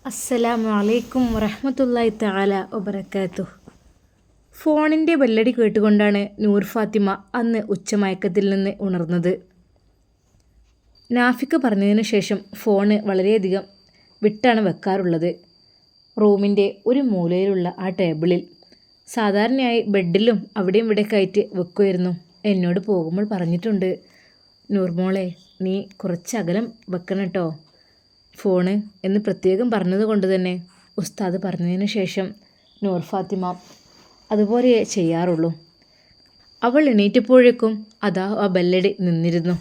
അസ്സലാമു അലൈക്കും വറഹ്മത്തുള്ളാഹി തആല വബറകാതുഹു. ഫോണിൻ്റെ ബെല്ലടി കേട്ടുകൊണ്ടാണ് നൂർ ഫാത്തിമ അന്ന് ഉച്ചമയക്കത്തിൽ നിന്ന് ഉണർന്നത്. നാഫിക്ക് പറഞ്ഞതിന് ശേഷം ഫോണ് വളരെയധികം വിട്ടാണ് വെക്കാറുള്ളത്. റൂമിൻ്റെ ഒരു മൂലയിലുള്ള ആ ടേബിളിൽ സാധാരണയായി ബെഡിലും അവിടെയും ഇവിടെയൊക്കെ ആയിട്ട് വെക്കുമായിരുന്നു. എന്നോട് പോകുമ്പോൾ പറഞ്ഞിട്ടുണ്ട്, നൂർ മോളെ നീ കുറച്ച് അകലം വെക്കണം കേട്ടോ ഫോണ് എന്ന് പ്രത്യേകം പറഞ്ഞത് കൊണ്ട് തന്നെ ഉസ്താദ് പറഞ്ഞതിന് ശേഷം നൂർ ഫാത്തിമ അതുപോലെ ചെയ്യാറുള്ളൂ. അവൾ എണീറ്റപ്പോഴേക്കും അതാ ആ ബെല്ലടി നിന്നിരുന്നു.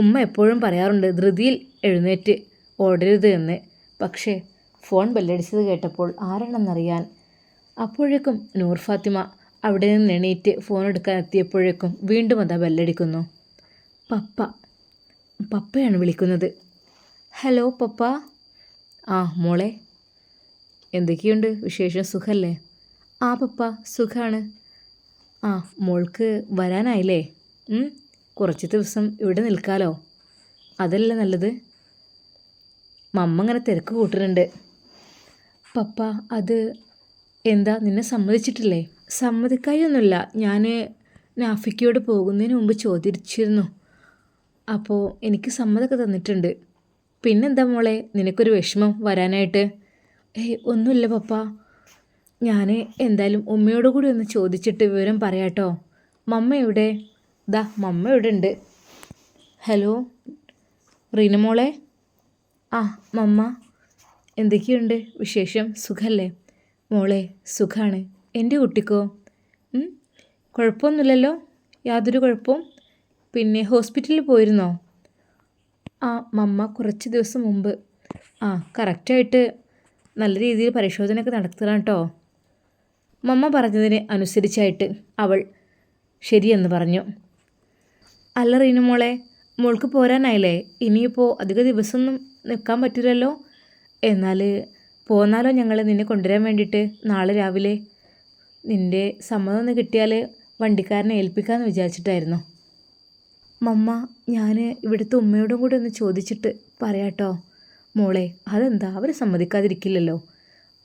ഉമ്മ എപ്പോഴും പറയാറുണ്ട് ധൃതിയിൽ എഴുന്നേറ്റ് ഓടരുത് എന്ന്. പക്ഷേ ഫോൺ ബെല്ലടിച്ചത് കേട്ടപ്പോൾ ആരാണെന്നറിയാൻ അപ്പോഴേക്കും നൂർ ഫാത്തിമ അവിടെ നിന്ന് എണീറ്റ് ഫോൺ എടുക്കാൻ എത്തിയപ്പോഴേക്കും വീണ്ടും അതാ ബെല്ലടിക്കുന്നു. പപ്പയാണ് വിളിക്കുന്നത്. ഹലോ പപ്പ. ആ മോളെ, എന്തൊക്കെയുണ്ട് വിശേഷം, സുഖല്ലേ? ആ പപ്പ സുഖമാണ്. ആ മോൾക്ക് വരാനായില്ലേ? കുറച്ച് ദിവസം ഇവിടെ നിൽക്കാലോ, അതല്ലേ നല്ലത്. മമ്മ ഇങ്ങനെ തിരക്ക് കൂട്ടുന്നുണ്ട്. പപ്പ അത് എന്താ നിന്നെ സമ്മതിച്ചിട്ടില്ലേ? സമ്മതിക്കായൊന്നുമില്ല, ഞാൻ നാഫിക്കയോട് പോകുന്നതിന് മുമ്പ് ചോദിച്ചിരുന്നു. അപ്പോൾ എനിക്ക് സമ്മതമൊക്കെ തന്നിട്ടുണ്ട്. പിന്നെന്താ മോളെ നിനക്കൊരു വിഷമം വരാനായിട്ട്? ഒന്നുമില്ല പപ്പ, ഞാൻ എന്തായാലും ഉമ്മയോട് കൂടി ഒന്ന് ചോദിച്ചിട്ട് വിവരം പറയാട്ടോ. മമ്മ എവിടെ? മമ്മ ഇവിടെ ഉണ്ട്. ഹലോ റീന മോളെ. ആ മമ്മ, എന്തൊക്കെയുണ്ട് വിശേഷം, സുഖല്ലേ? മോളെ സുഖമാണ്. എൻ്റെ കുട്ടിക്കോ? കുഴപ്പമൊന്നുമില്ലല്ലോ, യാതൊരു കുഴപ്പവും. പിന്നെ ഹോസ്പിറ്റലിൽ പോയിരുന്നോ? ആ മമ്മ കുറച്ച് ദിവസം മുമ്പ്. കറക്റ്റായിട്ട് നല്ല രീതിയിൽ പരിശോധനയൊക്കെ നടത്തണം കേട്ടോ. മമ്മ പറഞ്ഞതിന് അനുസരിച്ചായിട്ട് അവൾ ശരിയെന്ന് പറഞ്ഞു. അല്ല റീനു മോളെ, മോൾക്ക് പോരാനായില്ലേ? ഇനിയിപ്പോൾ അധിക ദിവസമൊന്നും നിൽക്കാൻ പറ്റില്ലല്ലോ. എന്നാൽ പോന്നാലോ ഞങ്ങൾ നിന്നെ കൊണ്ടുവരാൻ വേണ്ടിയിട്ട് നാളെ രാവിലെ? നിൻ്റെ സമ്മതം ഒന്ന് കിട്ടിയാൽ വണ്ടിക്കാരനെ ഏൽപ്പിക്കാമെന്ന് വിചാരിച്ചിട്ടായിരുന്നു. മമ്മ, ഞാൻ ഇവിടുത്തെ ഉമ്മയോടും കൂടി ഒന്ന് ചോദിച്ചിട്ട് പറയാട്ടോ. മോളെ അതെന്താ, അവർ സമ്മതിക്കാതിരിക്കില്ലല്ലോ.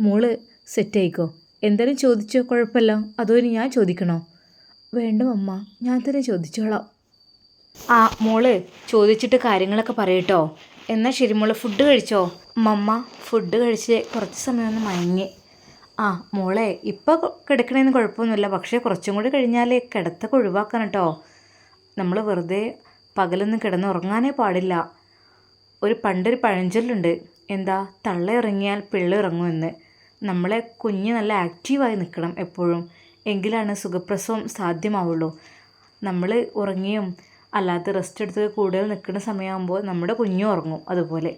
മോള് സെറ്റായിക്കോ. എന്തായാലും ചോദിച്ചോ, കുഴപ്പമില്ല. അതോ ഇനി ഞാൻ ചോദിക്കണോ? വേണ്ട മമ്മ, ഞാൻ തന്നെ ചോദിച്ചോളാം. മോള് ചോദിച്ചിട്ട് കാര്യങ്ങളൊക്കെ പറയട്ടോ. എന്നാൽ ശരി മോള്, ഫുഡ് കഴിച്ചോ? മമ്മ ഫുഡ് കഴിച്ച് കുറച്ച് സമയം ഒന്ന് മയങ്ങി. മോളെ ഇപ്പോൾ കിടക്കണേന്ന് കുഴപ്പമൊന്നുമില്ല, പക്ഷേ കുറച്ചും കൂടി കഴിഞ്ഞാൽ കിടത്തൊക്കെ ഒഴിവാക്കണം കേട്ടോ. നമ്മൾ വെറുതെ പകലൊന്നും കിടന്നുറങ്ങാനേ പാടില്ല. പണ്ടൊരു പഴഞ്ചൊല്ലുണ്ട്, എന്താ, തള്ള ഇറങ്ങിയാൽ പിള്ള ഇറങ്ങുമെന്ന്. നമ്മളെ കുഞ്ഞ് നല്ല ആക്റ്റീവായി നിൽക്കണം എപ്പോഴും, എങ്കിലാണ് സുഖപ്രസവം സാധ്യമാവുള്ളൂ. നമ്മൾ ഉറങ്ങിയും അല്ലാത്ത റെസ്റ്റ് എടുത്ത് കൂടുതൽ നിൽക്കുന്ന സമയമാകുമ്പോൾ നമ്മുടെ കുഞ്ഞും ഉറങ്ങും. അതുപോലെ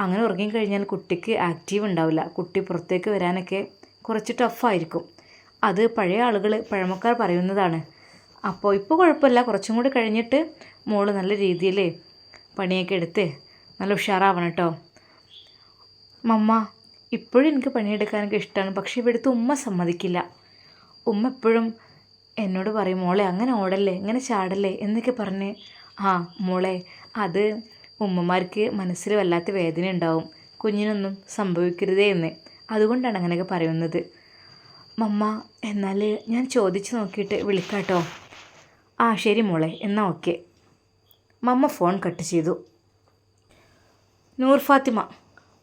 അങ്ങനെ ഉറങ്ങിക്കഴിഞ്ഞാൽ കുട്ടിക്ക് ആക്റ്റീവ് ഉണ്ടാവില്ല. കുട്ടി പുറത്തേക്ക് വരാനൊക്കെ കുറച്ച് ടഫായിരിക്കും. അത് പഴയ ആളുകൾ, പഴമക്കാർ പറയുന്നതാണ്. അപ്പോൾ ഇപ്പോൾ കുഴപ്പമില്ല, കുറച്ചും കൂടി കഴിഞ്ഞിട്ട് മോള് നല്ല രീതിയിൽ പണിയൊക്കെ എടുത്ത് നല്ല ഉഷാറാവണം കേട്ടോ. മമ്മ ഇപ്പോഴും എനിക്ക് പണിയെടുക്കാനൊക്കെ ഇഷ്ടമാണ്, പക്ഷേ ഇവിടുത്തെ ഉമ്മ സമ്മതിക്കില്ല. ഉമ്മ എപ്പോഴും എന്നോട് പറയും, മോളെ അങ്ങനെ ഓടല്ലേ, ഇങ്ങനെ ചാടല്ലേ എന്നൊക്കെ പറഞ്ഞ്. മോളെ അത് ഉമ്മമാർക്ക് മനസ്സിൽ വല്ലാത്ത വേദന ഉണ്ടാവും, കുഞ്ഞിനൊന്നും സംഭവിക്കരുതേ എന്ന്. അതുകൊണ്ടാണ് അങ്ങനെയൊക്കെ പറയുന്നത്. മമ്മ എന്നാൽ ഞാൻ ചോദിച്ച് നോക്കിയിട്ട് വിളിക്കാട്ടോ. ശരി മോളെ, എന്നാൽ ഓക്കെ. മമ്മ ഫോൺ കട്ട് ചെയ്തു. നൂർ ഫാത്തിമ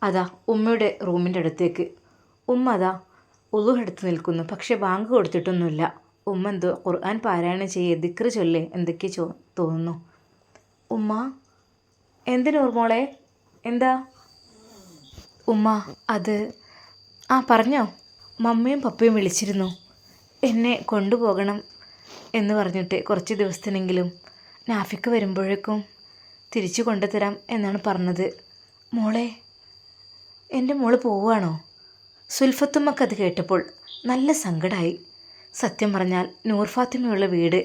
അതാ ഉമ്മയുടെ റൂമിൻ്റെ അടുത്തേക്ക്. ഉമ്മ അതാ ഉളു എടുത്ത് നിൽക്കുന്നു, പക്ഷേ ബാങ്ക് കൊടുത്തിട്ടൊന്നുമില്ല. ഉമ്മ എന്തോ ഖുർആൻ പാരായണം ചെയ്യേ, ദിക്ർ ചൊല്ലേ എന്തൊക്കെ തോന്നുന്നു. ഉമ്മ എന്തിനൂർ മോളെ, എന്താ? ഉമ്മ അത് പറഞ്ഞോ. മമ്മയും പപ്പയും വിളിച്ചിരുന്നു, എന്നെ കൊണ്ടുപോകണം എന്ന് പറഞ്ഞിട്ട് കുറച്ച് ദിവസത്തിനെങ്കിലും നാഫിക്ക് വരുമ്പോഴേക്കും തിരിച്ചു കൊണ്ടുതരാം എന്നാണ് പറഞ്ഞത്. മോളെ, എൻ്റെ മോള് പോവുകയാണോ? സുൽഫത്തുമ്മക്കത് കേട്ടപ്പോൾ നല്ല സങ്കടമായി. സത്യം പറഞ്ഞാൽ നൂർ ഫാത്തിമയുള്ള വീട്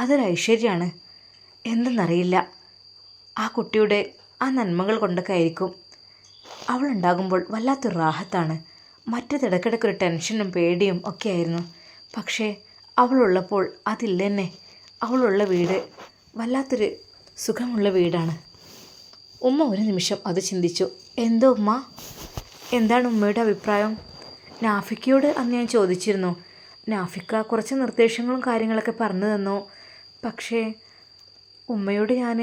അതൊരു ഐശ്വര്യമാണ്. എന്തെന്നറിയില്ല, ആ കുട്ടിയുടെ ആ നന്മകൾ കൊണ്ടൊക്കെ ആയിരിക്കും. അവളുണ്ടാകുമ്പോൾ വല്ലാത്തൊരു റാഹത്താണ്. മറ്റേതിടക്കിടക്കൊരു ടെൻഷനും പേടിയും ഒക്കെ ആയിരുന്നു. പക്ഷേ അവളുള്ളപ്പോൾ അതില്ലെന്നെ. അവളുള്ള വീട് വല്ലാത്തൊരു സുഖമുള്ള വീടാണ്. ഉമ്മ ഒരു നിമിഷം അത് ചിന്തിച്ചു. എന്തോ ഉമ്മ? എന്താണ് ഉമ്മയുടെ അഭിപ്രായം? നാഫിക്കയോട് അന്ന് ഞാൻ ചോദിച്ചിരുന്നു. നാഫിക്ക കുറച്ച് നിർദ്ദേശങ്ങളും കാര്യങ്ങളൊക്കെ പറഞ്ഞു തന്നു. പക്ഷേ ഉമ്മയോട് ഞാൻ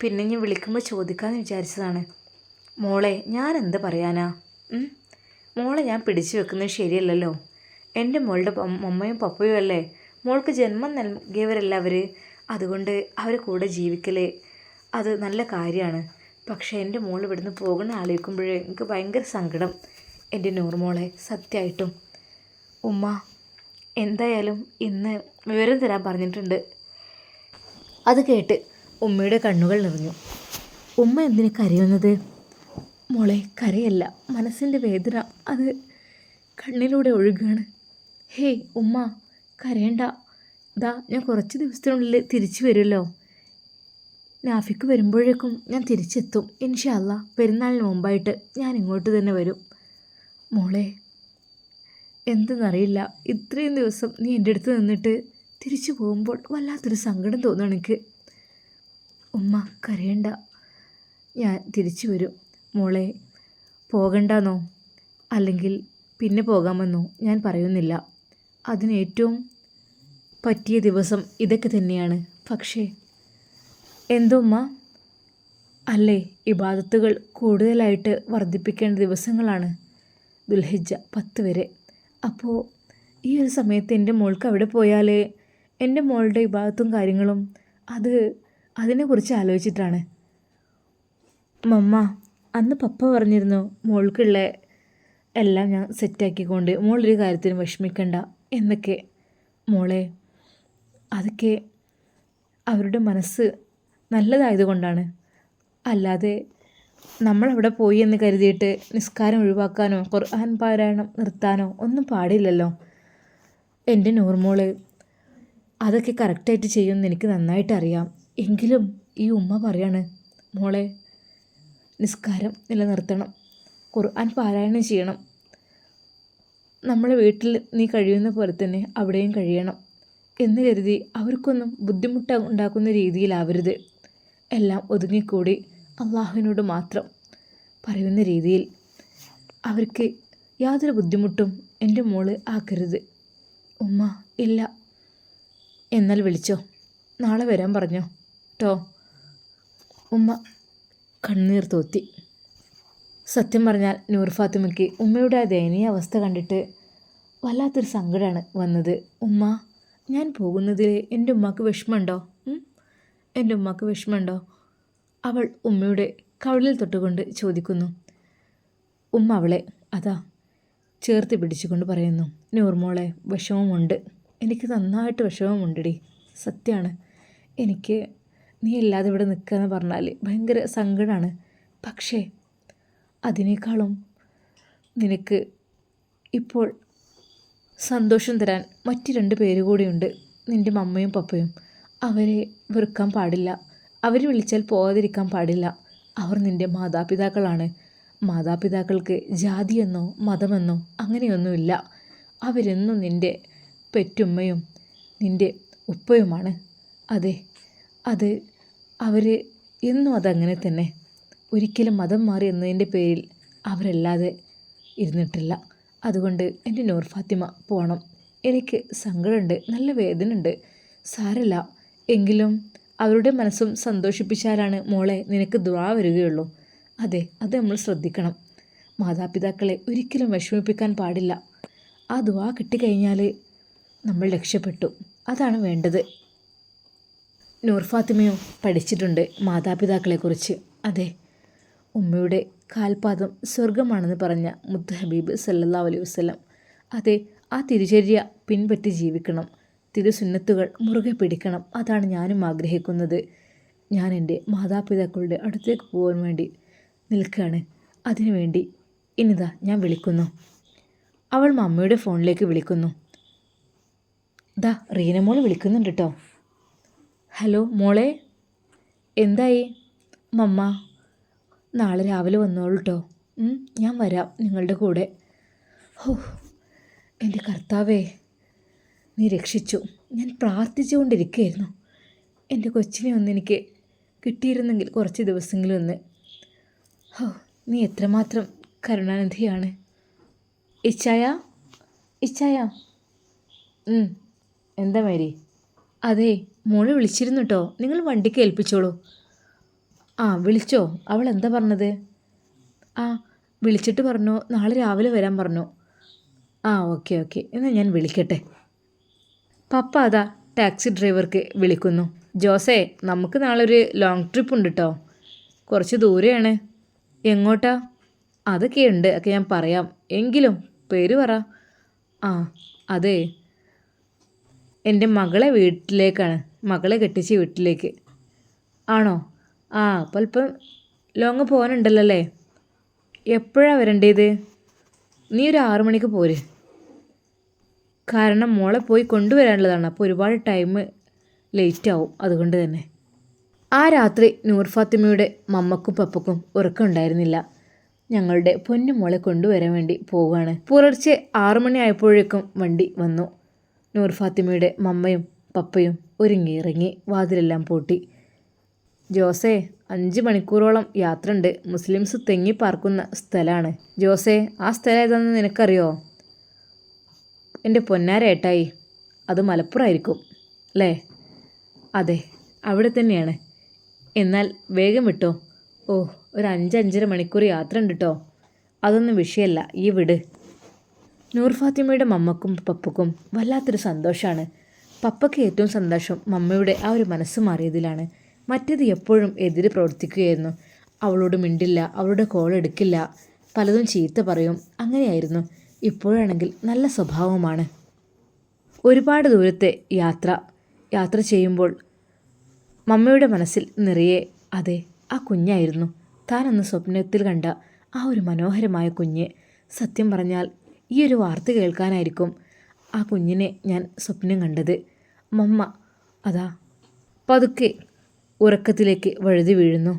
പിന്നെ ഞാൻ വിളിക്കുമ്പോൾ ചോദിക്കാമെന്ന് വിചാരിച്ചതാണ്. മോളെ ഞാൻ എന്ത് പറയാനാ? മോളെ ഞാൻ പിടിച്ചു വെക്കുന്നത് ശരിയല്ലല്ലോ. എൻ്റെ മോളുടെ അമ്മയും പപ്പയും അല്ലേ, മോൾക്ക് ജന്മം നൽകിയവരല്ല അവർ. അതുകൊണ്ട് അവരെ കൂടെ ജീവിക്കൽ അത് നല്ല കാര്യമാണ്. പക്ഷേ എൻ്റെ മോൾ ഇവിടുന്ന് പോകുന്ന ആലോചിക്കുമ്പോഴേ എനിക്ക് ഭയങ്കര സങ്കടം. എൻ്റെ നൂറുമോളെ, സത്യമായിട്ടും ഉമ്മ എന്തായാലും ഇന്ന് വിവരം തരാൻ പറഞ്ഞിട്ടുണ്ട്. അത് കേട്ട് ഉമ്മയുടെ കണ്ണുകൾ നിറഞ്ഞു. ഉമ്മ എന്തിനു കരയുന്നത്? മോളെ, കരയല്ല, മനസ്സിൻ്റെ വേദന അത് കണ്ണിലൂടെ ഒഴുകുകയാണ്. ഹേയ് ഉമ്മ, കരയണ്ട. ഞാൻ കുറച്ച് ദിവസത്തിനുള്ളിൽ തിരിച്ചു വരുമല്ലോ. നാഫിക്ക് വരുമ്പോഴേക്കും ഞാൻ തിരിച്ചെത്തും ഇൻഷാ അല്ലാ. പെരുന്നാളിന് മുമ്പായിട്ട് ഞാൻ ഇങ്ങോട്ട് തന്നെ വരും. മോളെ, എന്തെന്നറിയില്ല, ഇത്രയും ദിവസം നീ എൻ്റെ അടുത്ത് നിന്നിട്ട് തിരിച്ചു പോകുമ്പോൾ വല്ലാത്തൊരു സങ്കടം തോന്നുന്നു എനിക്ക്. ഉമ്മ കരയണ്ട, ഞാൻ തിരിച്ചു വരും. മോളെ, പോകണ്ടെന്നോ അല്ലെങ്കിൽ പിന്നെ പോകാമെന്നോ ഞാൻ പറയുന്നില്ല. അതിന് ഏറ്റവും പറ്റിയ ദിവസം ഇതൊക്കെ തന്നെയാണ്. പക്ഷേ എന്തോമ്മ, അല്ലേ, ഇബാദത്തുകൾ കൂടുതലായിട്ട് വർദ്ധിപ്പിക്കേണ്ട ദിവസങ്ങളാണ് ദുൽഹിജ്ജ 10 വരെ. അപ്പോൾ ഈ ഒരു സമയത്ത് എൻ്റെ മോൾക്ക് അവിടെ പോയാൽ എൻ്റെ മോളുടെ ഇബാദത്തും കാര്യങ്ങളും അതിനെക്കുറിച്ച് ആലോചിച്ചിട്ടാണ്. മമ്മ, അന്ന് പപ്പ പറഞ്ഞിരുന്നു മോൾക്കുള്ള എല്ലാം ഞാൻ സെറ്റാക്കിക്കൊണ്ട് മോളൊരു കാര്യത്തിന് വിഷമിക്കണ്ട എന്നൊക്കെ. മോളെ, അതൊക്കെ അവരുടെ മനസ്സ് നല്ലതായതുകൊണ്ടാണ്. അല്ലാതെ നമ്മളവിടെ പോയി എന്ന് കരുതിയിട്ട് നിസ്കാരം ഒഴിവാക്കാനോ ഖുർആൻ പാരായണം നിർത്താനോ ഒന്നും പാടില്ലല്ലോ. എൻ്റെ നൂർമോള് അതൊക്കെ കറക്റ്റായിട്ട് ചെയ്യുമെന്ന് എനിക്ക് നന്നായിട്ട് അറിയാം. എങ്കിലും ഈ ഉമ്മ പറയാണ്, മോളെ നിസ്കാരം നിലനിർത്തണം, ഖുർആൻ പാരായണം ചെയ്യണം. നമ്മളെ വീട്ടിൽ നീ കഴിയുന്ന പോലെ തന്നെ അവിടെയും കഴിയണം എന്ന് കരുതി അവർക്കൊന്നും ബുദ്ധിമുട്ട് ഉണ്ടാക്കുന്ന രീതിയിലാവരുത്. എല്ലാം ഒതുങ്ങിക്കൂടി അള്ളാഹുവിനോട് മാത്രം പറയുന്ന രീതിയിൽ അവർക്ക് യാതൊരു ബുദ്ധിമുട്ടും എൻ്റെ മോള് ആക്കരുത്. ഉമ്മ, ഇല്ല. എന്നാൽ വിളിച്ചോ, നാളെ വരാൻ പറഞ്ഞോ കേട്ടോ. ഉമ്മ കണ്ണീർ തോത്തി. സത്യം പറഞ്ഞാൽ നൂർ ഫാത്തിമയ്ക്ക് ഉമ്മയുടെ ആ ദയനീയ അവസ്ഥ കണ്ടിട്ട് വല്ലാത്തൊരു സങ്കടമാണ് വന്നത്. ഉമ്മ, ഞാൻ പോകുന്നതിൽ എൻ്റെ ഉമ്മക്ക് വിഷമമുണ്ടോ? എൻ്റെ ഉമ്മക്ക് വിഷമമുണ്ടോ? അവൾ ഉമ്മയുടെ കവിളിൽ തൊട്ടുകൊണ്ട് ചോദിക്കുന്നു. ഉമ്മ അവളെ ചേർത്ത് പിടിച്ചുകൊണ്ട് പറയുന്നു, നൂർമോളെ, വിഷമമുണ്ട്, എനിക്ക് നന്നായിട്ട് വിഷമമുണ്ടടി. സത്യമാണ്, എനിക്ക് നീ അല്ലാതെ ഇവിടെ നിൽക്കുക എന്ന് പറഞ്ഞാൽ ഭയങ്കര സങ്കടമാണ്. പക്ഷേ അതിനേക്കാളും നിനക്ക് ഇപ്പോൾ സന്തോഷം തരാൻ മറ്റ് 2 പേര് കൂടിയുണ്ട്, നിൻ്റെ മമ്മയും പപ്പയും. അവരെ വെറുക്കാൻ പാടില്ല, അവർ വിളിച്ചാൽ പോകാതിരിക്കാൻ പാടില്ല. അവർ നിൻ്റെ മാതാപിതാക്കളാണ്. മാതാപിതാക്കൾക്ക് ജാതിയെന്നോ മതമെന്നോ അങ്ങനെയൊന്നുമില്ല. അവരെന്നും നിൻ്റെ പെറ്റുമ്മയും നിൻ്റെ ഉപ്പയുമാണ്. അതെ, അവർ എന്നും അതങ്ങനെ തന്നെ. ഒരിക്കലും മതം മാറി എന്നതിൻ്റെ പേരിൽ അവരല്ലാതെ ഇരുന്നിട്ടില്ല. അതുകൊണ്ട് എൻ്റെ നൂർ ഫാത്തിമ പോകണം. എനിക്ക് സങ്കടമുണ്ട്, നല്ല വേദനയുണ്ട്. സാരമില്ല, എങ്കിലും അവരുടെ മനസ്സും സന്തോഷിപ്പിച്ചാലാണ് മോളെ നിനക്ക് ദുആ വരികയുള്ളൂ. അതെ, അത് നമ്മൾ ശ്രദ്ധിക്കണം. മാതാപിതാക്കളെ ഒരിക്കലും വിഷമിപ്പിക്കാൻ പാടില്ല. ആ ദുആ കിട്ടിക്കഴിഞ്ഞാൽ നമ്മൾ രക്ഷപ്പെട്ടു. അതാണ് വേണ്ടത്. നൂർ ഫാത്തിമയും പഠിച്ചിട്ടുണ്ട് മാതാപിതാക്കളെക്കുറിച്ച്. അതെ, ഉമ്മയുടെ കാൽപാദം സ്വർഗമാണെന്ന് പറഞ്ഞ മുത്ത് ഹബീബ് സല്ലല്ലാഹു അലൈഹി വസല്ലം. അതെ, ആ തിരുചര്യ പിൻപറ്റി ജീവിക്കണം, തിരുസുന്നത്തുകൾ മുറുകെ പിടിക്കണം. അതാണ് ഞാനും ആഗ്രഹിക്കുന്നത്. ഞാൻ എൻ്റെ മാതാപിതാക്കളുടെ അടുത്തേക്ക് പോകാൻ വേണ്ടി നിൽക്കുകയാണ്. അതിനുവേണ്ടി ഇനിതാ ഞാൻ വിളിക്കുന്നു. അവൾ മമ്മയുടെ ഫോണിലേക്ക് വിളിക്കുന്നു. റീനമോൾ വിളിക്കുന്നുണ്ട് കേട്ടോ. ഹലോ മോളെ, എന്തായി? മമ്മ നാളെ രാവിലെ വന്നോളൂ കേട്ടോ. ഞാൻ വരാം നിങ്ങളുടെ കൂടെ. എൻ്റെ കർത്താവേ, നീ രക്ഷിച്ചു. ഞാൻ പ്രാർത്ഥിച്ചുകൊണ്ടിരിക്കുകയായിരുന്നു, എൻ്റെ കൊച്ചിനെ എനിക്ക് കിട്ടിയിരുന്നെങ്കിൽ കുറച്ച് ദിവസങ്ങളിൽ ഒന്ന്. നീ എത്രമാത്രം കരുണാനിധിയാണ്. ഇച്ചായ, ഇച്ചായ. എന്താ മേരി? അതെ, മോളെ വിളിച്ചിരുന്നു കേട്ടോ. നിങ്ങൾ വണ്ടിക്ക് ഏൽപ്പിച്ചോളൂ. വിളിച്ചോ? അവൾ എന്താ പറഞ്ഞത്? വിളിച്ചിട്ട് പറഞ്ഞു നാളെ രാവിലെ വരാൻ പറഞ്ഞു. ഓക്കെ ഓക്കെ, എന്നാൽ ഞാൻ വിളിക്കട്ടെ. പപ്പ അതാ ടാക്സി ഡ്രൈവർക്ക് വിളിക്കുന്നു. ജോസേ, നമുക്ക് നാളെ ഒരു ലോങ് ട്രിപ്പ് ഉണ്ട് കേട്ടോ. കുറച്ച് ദൂരെയാണ്. എങ്ങോട്ടാ? അതൊക്കെയുണ്ട്, ഒക്കെ ഞാൻ പറയാം. എങ്കിലും പേര് പറ. അതെ, എൻ്റെ മകളെ വീട്ടിലേക്കാണ്. മകളെ കെട്ടിച്ച വീട്ടിലേക്ക്. ആണോ? അപ്പോൾ അല്പം ലോങ് പോകാനുണ്ടല്ലോ അല്ലേ? എപ്പോഴാണ് വരേണ്ടത്? നീ ഒരു 6 മണിക്ക് പോര്. കാരണം മോളെ പോയി കൊണ്ടുവരാനുള്ളതാണ്. അപ്പോൾ ഒരുപാട് ടൈം ലേറ്റ് ആവും. അതുകൊണ്ട് തന്നെ ആ രാത്രി നൂർ ഫാത്തിമയുടെ മമ്മക്കും പപ്പക്കും ഉറക്കം ഉണ്ടായിരുന്നില്ല. ഞങ്ങളുടെ പൊന്നു മോളെ കൊണ്ടുവരാൻ വേണ്ടി പോവുകയാണ്. പുലർച്ചെ 6 മണി ആയപ്പോഴേക്കും വണ്ടി വന്നു. നൂർ ഫാത്തിമയുടെ മമ്മയും പപ്പയും ഒരുങ്ങിയിറങ്ങി. വാതിലെല്ലാം പൂട്ടി. ജോസേ, 5 മണിക്കൂറോളം യാത്ര ഉണ്ട്. മുസ്ലിംസ് തെങ്ങി പാർക്കുന്ന സ്ഥലമാണ്. ജോസേ, ആ സ്ഥലം ഏതാണെന്ന് നിനക്കറിയോ? എൻ്റെ പൊന്നാരേട്ടായി, അത് മലപ്പുറമായിരിക്കും അല്ലേ? അതെ, അവിടെ തന്നെയാണ്. എന്നാൽ വേഗം വിട്ടോ. ഒരു 5-5.5 മണിക്കൂർ യാത്ര ഉണ്ട് കേട്ടോ. അതൊന്നും വിഷയമല്ല, ഈ വിട്. നൂർ ഫാത്തിമയുടെ മമ്മക്കും പപ്പക്കും വല്ലാത്തൊരു സന്തോഷമാണ്. പപ്പയ്ക്ക് ഏറ്റവും സന്തോഷം മമ്മയുടെ ആ ഒരു മനസ്സ് മാറിയതിലാണ്. മറ്റേത് എപ്പോഴും എതിര് പ്രവർത്തിക്കുകയായിരുന്നു. അവളോട് മിണ്ടില്ല, അവളുടെ കോൾ എടുക്കില്ല, പലതും ചീത്ത പറയും, അങ്ങനെയായിരുന്നു. ഇപ്പോഴാണെങ്കിൽ നല്ല സ്വഭാവമാണ്. ഒരുപാട് ദൂരത്തെ യാത്ര ചെയ്യുമ്പോൾ മമ്മയുടെ മനസ്സിൽ നിറയെ അതെ, ആ കുഞ്ഞായിരുന്നു. താനൊന്ന് സ്വപ്നത്തിൽ കണ്ട ആ ഒരു മനോഹരമായ കുഞ്ഞ്. സത്യം പറഞ്ഞാൽ ഈ ഒരു വാർത്ത കേൾക്കാനായിരിക്കും ആ കുഞ്ഞിനെ ഞാൻ സ്വപ്നം കണ്ടത്. മമ്മ അതാ പതുക്കെ ഉറക്കത്തിലേക്ക് വഴുതി വീഴുന്നു.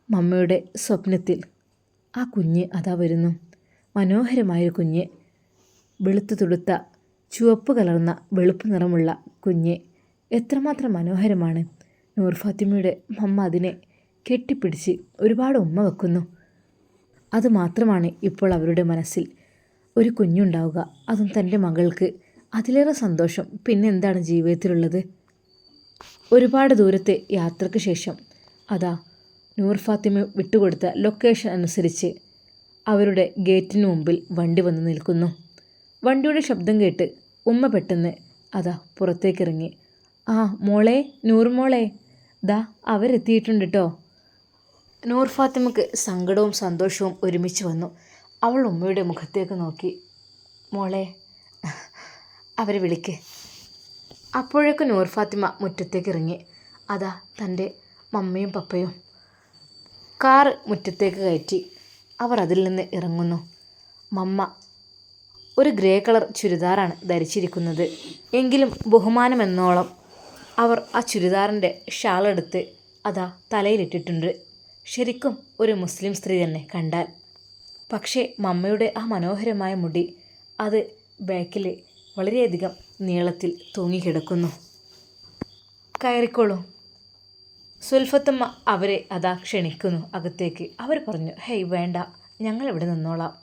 മമ്മയുടെ സ്വപ്നത്തിൽ ആ കുഞ്ഞ് അതാ വരുന്നു. മനോഹരമായൊരു കുഞ്ഞ്, വെളുത്തു തുടുത്ത ചുവപ്പ് കലർന്ന വെളുപ്പ് നിറമുള്ള കുഞ്ഞ്. എത്രമാത്രം മനോഹരമാണ്. നൂർ ഫാത്തിമയുടെ മമ്മ അതിനെ കെട്ടിപ്പിടിച്ച് ഒരുപാട് ഉമ്മ വെക്കുന്നു. അതുമാത്രമാണ് ഇപ്പോൾ അവരുടെ മനസ്സിൽ. ഒരു കുഞ്ഞുണ്ടാവുക, അതും തൻ്റെ മകൾക്ക്. അതിലേറെ സന്തോഷം പിന്നെന്താണ് ജീവിതത്തിലുള്ളത്? ഒരുപാട് ദൂരത്തെ യാത്രയ്ക്ക് ശേഷം അതാ നൂർ ഫാത്തിമ വിട്ടുകൊടുത്ത ലൊക്കേഷൻ അനുസരിച്ച് അവരുടെ ഗേറ്റിന് മുമ്പിൽ വണ്ടി വന്ന് നിൽക്കുന്നു. വണ്ടിയുടെ ശബ്ദം കേട്ട് ഉമ്മ പെട്ടെന്ന് അതാ പുറത്തേക്കിറങ്ങി. മോളെ, നൂർ മോളെ, ദാ അവരെത്തിയിട്ടുണ്ട് കേട്ടോ. നൂർ ഫാത്തിമക്ക് സങ്കടവും സന്തോഷവും ഒരുമിച്ച് വന്നു. അവൾ ഉമ്മയുടെ മുഖത്തേക്ക് നോക്കി. മോളെ, അവരെ വിളിക്ക്. അപ്പോഴേക്കും നൂർ ഫാത്തിമ മുറ്റത്തേക്ക് ഇറങ്ങി. അതാ തൻ്റെ മമ്മയും പപ്പയും കാർ മുറ്റത്തേക്ക് കയറ്റി. അവർ അതിൽ നിന്ന് ഇറങ്ങുന്നു. മമ്മ ഒരു ഗ്രേ കളർ ചുരിദാറാണ് ധരിച്ചിരിക്കുന്നത്. എങ്കിലും ബഹുമാനമെന്നോളം അവർ ആ ചുരിദാറിൻ്റെ ഷാളെടുത്ത് അതാ തലയിലിട്ടിട്ടുണ്ട്. ശരിക്കും ഒരു മുസ്ലിം സ്ത്രീ തന്നെ കണ്ടാൽ. പക്ഷേ മമ്മയുടെ ആ മനോഹരമായ മുടി അത് ബാക്കിൽ വളരെയധികം നീളത്തിൽ തൂങ്ങിക്കിടക്കുന്നു. കയറിക്കോളൂ. സുൽഫത്തമ്മ അവരെ അതാ ക്ഷണിക്കുന്നു അകത്തേക്ക്. അവർ പറഞ്ഞു, ഹേയ് വേണ്ട, ഞങ്ങളിവിടെ നിന്നോളാം.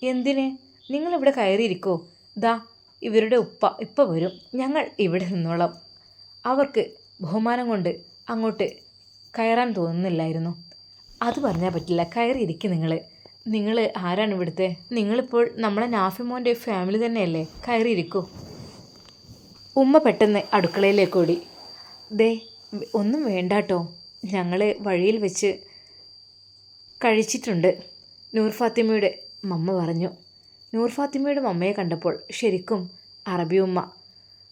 എന്തിന്? നിങ്ങളിവിടെ കയറിയിരിക്കോ. ദാ ഇവരുടെ ഉപ്പ ഇപ്പം വരും, ഞങ്ങൾ ഇവിടെ നിന്നോളാം. അവർക്ക് ബഹുമാനം കൊണ്ട് അങ്ങോട്ട് കയറാൻ തോന്നുന്നില്ലായിരുന്നു. അത് പറഞ്ഞാൽ പറ്റില്ല, കയറിയിരിക്കും. നിങ്ങൾ ആരാണ് ഇവിടുത്തെ? നിങ്ങളിപ്പോൾ നമ്മളെ നാഫിമോൻ്റെ ഫാമിലി തന്നെയല്ലേ? കയറിയിരിക്കൂ. ഉമ്മ പെട്ടെന്ന് അടുക്കളയിലേക്ക് ഓടി. ദേ, ഒന്നും വേണ്ട കേട്ടോ, ഞങ്ങൾ വഴിയിൽ വെച്ച് കഴിച്ചിട്ടുണ്ട്, നൂർ ഫാത്തിമയുടെ മമ്മ പറഞ്ഞു. നൂർ ഫാത്തിമയുടെ മമ്മയെ കണ്ടപ്പോൾ ശരിക്കും അറബി ഉമ്മ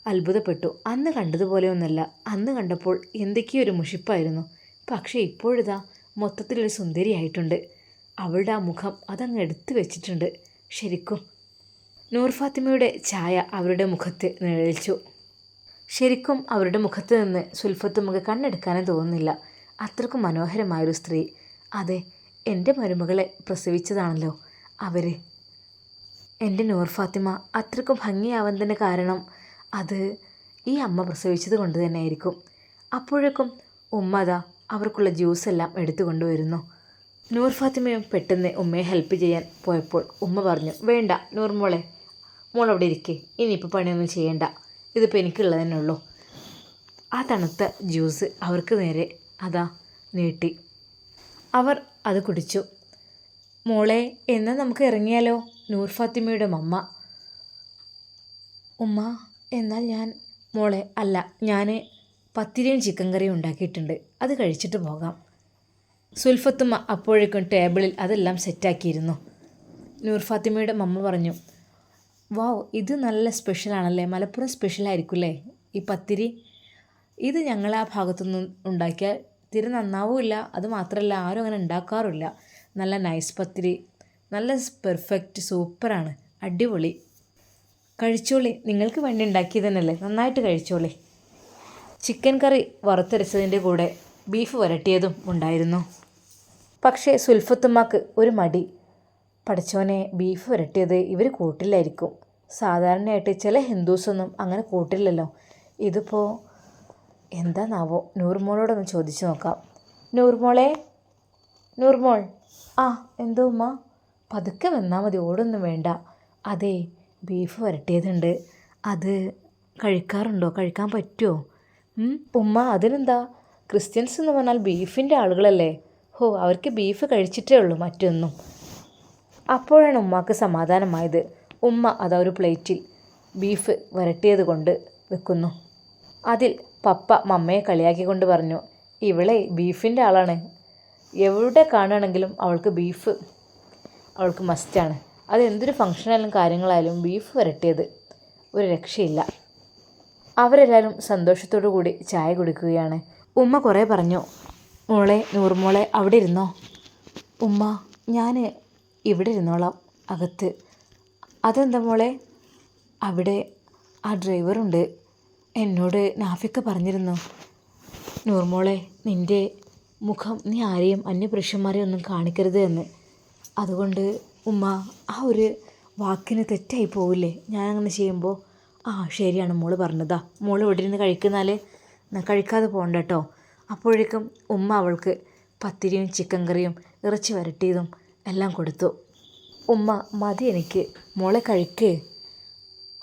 അത്ഭുതപ്പെട്ടു. അന്ന് കണ്ടതുപോലെയൊന്നല്ല. അന്ന് കണ്ടപ്പോൾ എന്തൊക്കെയൊരു മുഷിപ്പായിരുന്നു. പക്ഷേ ഇപ്പോഴിതാ മൊത്തത്തിലൊരു സുന്ദരിയായിട്ടുണ്ട്. അവളുടെ ആ മുഖം അതങ്ങ് എടുത്തു വെച്ചിട്ടുണ്ട്. ശരിക്കും നൂർ ഫാത്തിമയുടെ ഛായ അവരുടെ മുഖത്ത് നിഴലിച്ചു. ശരിക്കും അവരുടെ മുഖത്ത് നിന്ന് സുൽഫത്തുമ്മക്ക് കണ്ണെടുക്കാനേ തോന്നുന്നില്ല. അത്രക്കും മനോഹരമായൊരു സ്ത്രീ. അതെ, എൻ്റെ മരുമകളെ പ്രസവിച്ചതാണല്ലോ അവർ. എൻ്റെ നൂർ ഫാത്തിമ അത്രക്കും ഭംഗിയാവാൻ തന്നെ കാരണം അത് ഈ അമ്മ പ്രസവിച്ചത് കൊണ്ട് തന്നെ ആയിരിക്കും. അപ്പോഴേക്കും ഉമ്മ അതാ അവർക്കുള്ള ജ്യൂസെല്ലാം എടുത്തു കൊണ്ടുവരുന്നു. നൂർ ഫാത്തിമയും പെട്ടെന്ന് ഉമ്മയെ ഹെൽപ്പ് ചെയ്യാൻ പോയപ്പോൾ ഉമ്മ പറഞ്ഞു, വേണ്ട നൂർ മോളെ, മോളവിടെ ഇരിക്കേ, ഇനിയിപ്പോൾ പണിയൊന്നും ചെയ്യണ്ട, ഇതിപ്പോൾ എനിക്കുള്ളത് തന്നെ ഉള്ളൂ. ആ തണുത്ത ജ്യൂസ് അവർക്ക് നേരെ അതാ നീട്ടി. അവർ അത് കുടിച്ചു. മോളെ, എന്നാൽ നമുക്ക് ഇറങ്ങിയാലോ? നൂർ ഫാത്തിമയുടെ മമ്മ. ഉമ്മ, എന്നാൽ ഞാൻ. മോളെ, അല്ല, ഞാൻ പത്തിരിയും ചിക്കൻ കറിയും ഉണ്ടാക്കിയിട്ടുണ്ട്, അത് കഴിച്ചിട്ട് പോകാം. സുൽഫത്തുമ്മ അപ്പോഴേക്കും ടേബിളിൽ അതെല്ലാം സെറ്റാക്കിയിരുന്നു. നൂർ ഫാത്തിമയുടെ മമ്മ പറഞ്ഞു, വാവ്, ഇത് നല്ല സ്പെഷ്യലാണല്ലേ, മലപ്പുറം സ്പെഷ്യലായിരിക്കുമല്ലേ ഈ പത്തിരി? ഇത് ഞങ്ങൾ ആ ഭാഗത്തുനിന്ന് ഉണ്ടാക്കിയാൽ തീരെ നന്നാവില്ല, അത് മാത്രമല്ല ആരും അങ്ങനെ ഉണ്ടാക്കാറില്ല. നല്ല നൈസ് പത്തിരി, നല്ല പെർഫെക്റ്റ്, സൂപ്പറാണ്, അടിപൊളി. കഴിച്ചോളി, നിങ്ങൾക്ക് വേണ്ടി ഉണ്ടാക്കിയത് തന്നെയല്ലേ, നന്നായിട്ട് കഴിച്ചോളി. ചിക്കൻ കറി വറുത്തരച്ചതിൻ്റെ കൂടെ ബീഫ് വരട്ടിയതും ഉണ്ടായിരുന്നു. പക്ഷേ സുൽഫത്തുമ്മക്ക് ഒരു മടി. പഠിച്ചോനെ, ബീഫ് വരട്ടിയത് ഇവർ കൂട്ടില്ലായിരിക്കും. സാധാരണയായിട്ട് ചില ഹിന്ദുസൊന്നും അങ്ങനെ കൂട്ടില്ലല്ലോ. ഇതിപ്പോൾ എന്താന്നാവോ? നൂർമോളോടൊന്ന് ചോദിച്ചു നോക്കാം. നൂർമോളെ, നൂർമോൾ. ആ, എന്തോ ഉമ്മ? പതുക്കെ വന്നാൽ മതി, ഓടൊന്നും വേണ്ട. അതെ, ബീഫ് വരട്ടിയതുണ്ട്, അത് കഴിക്കാറുണ്ടോ? കഴിക്കാൻ പറ്റുമോ? ഉമ്മ, അതിനെന്താ? ക്രിസ്ത്യൻസ് എന്ന് പറഞ്ഞാൽ ബീഫിൻ്റെ ആളുകളല്ലേ. ഹോ, അവർക്ക് ബീഫ് കഴിച്ചിട്ടേ ഉള്ളൂ, മറ്റൊന്നും. അപ്പോഴാണ് ഉമ്മാക്ക് സമാധാനമായത്. ഉമ്മ അതാ ഒരു പ്ലേറ്റിൽ ബീഫ് വരട്ടിയത് കൊണ്ട് വെക്കുന്നു. അതിൽ പപ്പ മമ്മയെ കളിയാക്കിക്കൊണ്ട് പറഞ്ഞു, ഇവളെ ബീഫിൻ്റെ ആളാണ്, എവിടെ കാണുകയാണെങ്കിലും അവൾക്ക് ബീഫ് അവൾക്ക് മസ്റ്റാണ്. അത് എന്തൊരു ഫങ്ഷനായാലും കാര്യങ്ങളായാലും ബീഫ് വരട്ടിയത് ഒരു രക്ഷയില്ല. അവരെല്ലാവരും സന്തോഷത്തോടു കൂടി ചായ കുടിക്കുകയാണ്. ഉമ്മ കുറേ പറഞ്ഞു, മോളെ, നൂർമോളെ, അവിടെ ഇരുന്നോ. ഉമ്മ, ഞാൻ ഇവിടെ ഇരുന്നോളാം, അകത്ത്. അതെന്താ മോളെ? അവിടെ ആ ഡ്രൈവറുണ്ട്, എന്നോട് നാഫിക്ക പറഞ്ഞിരുന്നു, നൂർമോളെ, നിൻ്റെ മുഖം നീ ആരെയും അന്യപുരുഷന്മാരെയും ഒന്നും കാണിക്കരുത് എന്ന്. അതുകൊണ്ട് ഉമ്മ, ആ ഒരു വാക്കിന് തെറ്റായി പോവില്ലേ ഞാനങ്ങനെ ചെയ്യുമ്പോൾ? ആ, ശരിയാണ് മോള് പറഞ്ഞതാ, മോള് ഇവിടെ ഇരുന്ന് കഴിക്കുന്നാൽ കഴിക്കാതെ പോകണ്ട കേട്ടോ. അപ്പോഴേക്കും ഉമ്മ അവൾക്ക് പത്തിരിയും ചിക്കൻ കറിയും ഇറച്ചി വരട്ടിയതും എല്ലാം കൊടുത്തു. ഉമ്മ, മതി എനിക്ക്, മോളെ കഴിക്ക്.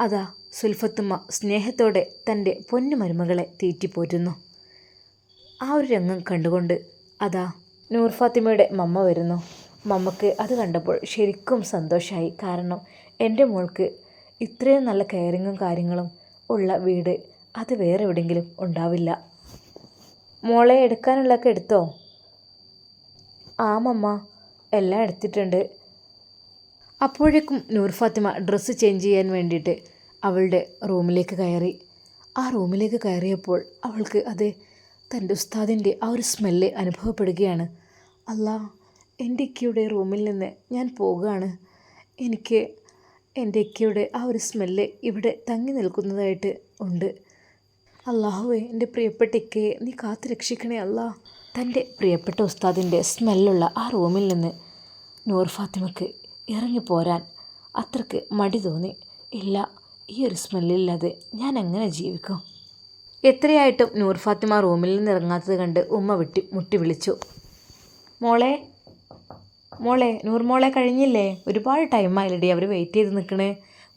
അതാ സുൽഫത്തുമ്മ സ്നേഹത്തോടെ തൻ്റെ പൊന്നു മരുമകളെ തീറ്റിപ്പോറ്റുന്നു. ആ ഒരു രംഗം കണ്ടുകൊണ്ട് അതാ നൂർ ഫാത്തിമയുടെ മമ്മ വരുന്നു. മമ്മക്ക് അത് കണ്ടപ്പോൾ ശരിക്കും സന്തോഷമായി. കാരണം എൻ്റെ മോൾക്ക് ഇത്രയും നല്ല കെയറിങ്ങും കാര്യങ്ങളും ഉള്ള വീട് അത് വേറെ എവിടെയെങ്കിലും ഉണ്ടാവില്ല. മോളെ, എടുക്കാനുള്ളതൊക്കെ എടുത്തോ? ആ മമ്മ, എല്ലാം എടുത്തിട്ടുണ്ട്. അപ്പോഴേക്കും നൂർ ഫാത്തിമ ഡ്രസ്സ് ചേഞ്ച് ചെയ്യാൻ വേണ്ടിയിട്ട് അവളുടെ റൂമിലേക്ക് കയറി. ആ റൂമിലേക്ക് കയറിയപ്പോൾ അവൾക്ക് അത് തൻ്റെ ഉസ്താദിൻ്റെ ആ ഒരു സ്മെല്ല് അനുഭവപ്പെടുകയാണ്. അല്ലാ, എൻ്റെ ഇക്കയുടെ റൂമിൽ നിന്ന് ഞാൻ പോകുകയാണ്. എനിക്ക് എൻ്റെ ഇക്കയുടെ ആ ഒരു സ്മെല്ല് ഇവിടെ തങ്ങി നിൽക്കുന്നതായിട്ട് ഉണ്ട്. അല്ലാഹുവേ, എൻ്റെ പ്രിയപ്പെട്ട ഇക്കയെ നീ കാത്തു രക്ഷിക്കണേ അല്ലാ. തൻ്റെ പ്രിയപ്പെട്ട ഉസ്താദിൻ്റെ സ്മെല്ലുള്ള ആ റൂമിൽ നിന്ന് നൂർ ഫാത്തിമക്ക് ഇറങ്ങിപ്പോരാൻ അത്രയ്ക്ക് മടി തോന്നി. ഇല്ല, ഈ ഒരു സ്മെല്ലില്ലാതെ ഞാൻ എങ്ങനെ ജീവിക്കും? എത്രയായിട്ടും നൂർ ഫാത്തിമ റൂമിൽ നിന്ന് ഇറങ്ങാത്തത് കണ്ട് ഉമ്മ മുട്ടി വിളിച്ചു, മോളെ, മോളെ, നൂർ മോളെ, കഴിഞ്ഞില്ലേ? ഒരുപാട് ടൈമായില്ലടി, അവർ വെയിറ്റ് ചെയ്ത് നിൽക്കണേ.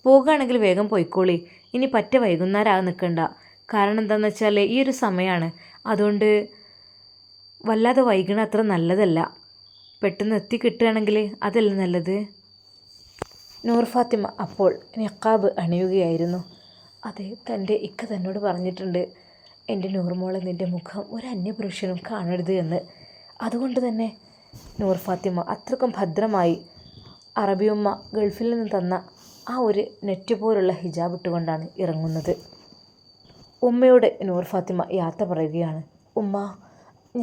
പോകുകയാണെങ്കിൽ വേഗം പോയിക്കോളി, ഇനി പറ്റ വൈകുന്നേരം നിൽക്കണ്ട. കാരണം എന്താണെന്ന് വെച്ചാൽ ഈ ഒരു സമയമാണ്, അതുകൊണ്ട് വല്ലാതെ വൈകണ അത്ര നല്ലതല്ല. പെട്ടെന്ന് എത്തിക്കിട്ടുകയാണെങ്കിൽ അതല്ല നല്ലത്. നൂർ ഫാത്തിമ അപ്പോൾ നിഖാബ് അണിയുകയായിരുന്നു. അതെ, തൻ്റെ ഇക്ക തന്നോട് പറഞ്ഞിട്ടുണ്ട്, എൻ്റെ നൂർമോളെ നിൻ്റെ മുഖം ഒരു അന്യപുരുഷനും കാണരുത് എന്ന്. അതുകൊണ്ട് തന്നെ നൂർ ഫാത്തിമ അത്രക്കും ഭദ്രമായി അറബിയുമ്മ ഗൾഫിൽ നിന്ന് തന്ന ആ ഒരു നെറ്റ് പോലുള്ള ഹിജാബ് ഇട്ടുകൊണ്ടാണ് ഇറങ്ങുന്നത്. ഉമ്മയോട് നൂർ ഫാത്തിമ യാത്ര പറയുകയാണ്. ഉമ്മ,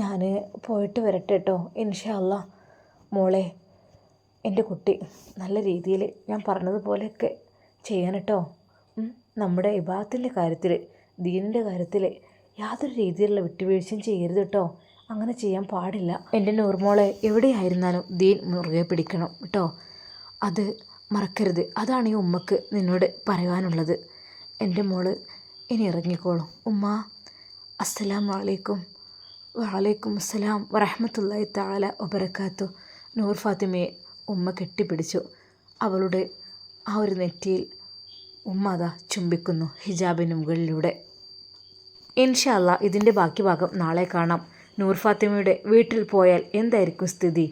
ഞാൻ പോയിട്ട് വരട്ടെ കേട്ടോ, ഇൻഷാ അല്ലാ. മോളെ, എൻ്റെ കുട്ടി നല്ല രീതിയിൽ ഞാൻ പറഞ്ഞതുപോലെയൊക്കെ ചെയ്യാൻ കേട്ടോ. നമ്മുടെ ഇബാദത്തിൻ്റെ കാര്യത്തിൽ, ദീനിൻ്റെ കാര്യത്തിൽ യാതൊരു രീതിയിലുള്ള വിട്ടുവീഴ്ചയും ചെയ്യരുത് കേട്ടോ. അങ്ങനെ ചെയ്യാൻ പാടില്ല. എൻ്റെ നൂർമോളെ, എവിടെയായിരുന്നാലും ദീൻ മുറുകെ പിടിക്കണം കേട്ടോ, അത് മറക്കരുത്. അതാണ് ഈ ഉമ്മക്ക് നിന്നോട് പറയാനുള്ളത്. എൻ്റെ മോള് ഇനി ഇറങ്ങിക്കോളും. ഉമ്മ, അസ്സലാമു അലൈക്കും. വഅലൈക്കും അസ്സലാം വറഹ്മത്തുള്ളാഹി തആല വബറകാതുഹു. നൂർ ഫാത്തിമയെ ഉമ്മ കെട്ടിപ്പിടിച്ചു. അവളുടെ ആ ഒരു നെറ്റിയിൽ ഉമ്മ അതാ ചുംബിക്കുന്നു ഹിജാബിന് മുകളിലൂടെ. ഇൻഷാ അല്ലാ ഇതിൻ്റെ ബാക്കി ഭാഗം നാളെ കാണാം. നൂർ ഫാത്തിമയുടെ വീട്ടിൽ പോയാൽ എന്തായിരിക്കും സ്ഥിതി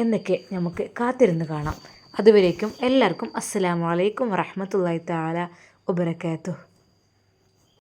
എന്നൊക്കെ നമുക്ക് കാത്തിരുന്ന് കാണാം. അതുവരേക്കും എല്ലാവർക്കും അസ്സലാമു അലൈക്കും വറഹ്മത്തുള്ളാഹി തആല വബറകാതുഹു.